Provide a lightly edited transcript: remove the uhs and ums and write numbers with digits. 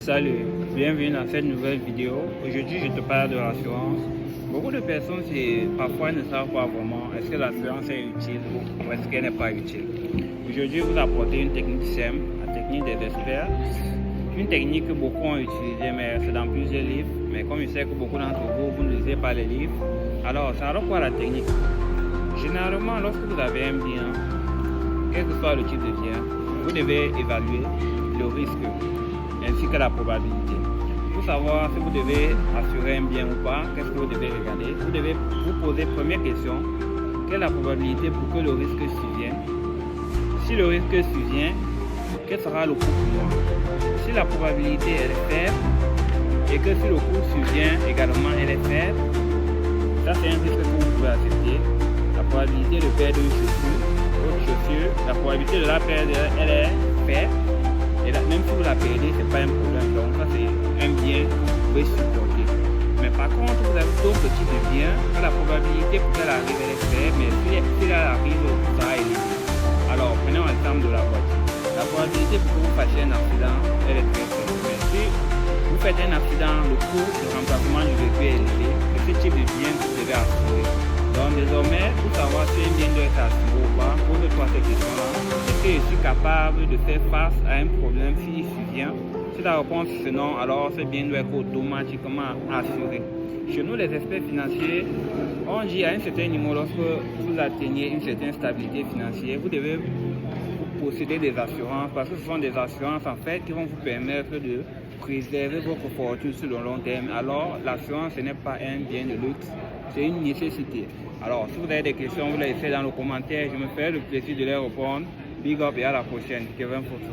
Salut, bienvenue dans cette nouvelle vidéo. Aujourd'hui, je te parle de l'assurance. Beaucoup de personnes parfois ne savent pas vraiment est-ce que l'assurance est utile ou est-ce qu'elle n'est pas utile. Aujourd'hui, vous apportez une technique simple, la technique des experts. Une technique que beaucoup ont utilisée, mais c'est dans plusieurs livres. Mais comme je sais que beaucoup d'entre vous ne lisez pas les livres, alors c'est alors quoi la technique? Généralement, lorsque vous avez un bien, quel que soit le type de bien, vous devez évaluer le risque ainsi que la probabilité. Pour savoir si vous devez assurer un bien ou pas, qu'est-ce que vous devez regarder? Vous devez vous poser première question, quelle est la probabilité pour que le risque survienne? Si le risque survient, quel sera le coût pour moi? Si la probabilité elle est faible et que si le coût survient également elle est faible, ça c'est un risque que vous pouvez accepter. La probabilité de perdre une chaussure, la probabilité de la perdre elle est faible. Et là, même si vous la perdez, ce n'est pas un problème. Donc ça c'est un bien que vous pouvez supporter. Mais par contre, vous avez d'autres types de biens que la probabilité pour qu'elle arrive elle est faible, mais si elle arrive, ça sera élevé. Alors prenons l'exemple de la voiture. La probabilité pour que vous fassiez un accident, elle est très faible. Mais si vous faites un accident, le coût de remplacement du véhicule est élevé. C'est ce type de bien que vous devez assurer. Donc désormais, pour savoir si un bien doit être assuré ou pas, pose-toi cette question-là. Est-ce que je suis capable de faire face à un problème s'il survient? Si la réponse est non, alors ce bien doit être automatiquement assuré. Chez nous, les experts financiers, on dit à un certain niveau, lorsque vous atteignez une certaine stabilité financière, vous devez posséder des assurances, parce que ce sont des assurances en fait qui vont vous permettre de préserver votre fortune sur le long terme. Alors l'assurance ce n'est pas un bien de luxe, c'est une nécessité. Alors si vous avez des questions, vous les laissez dans les commentaires, je me ferai le plaisir de les répondre. Big up et à la prochaine. Kevin Photo.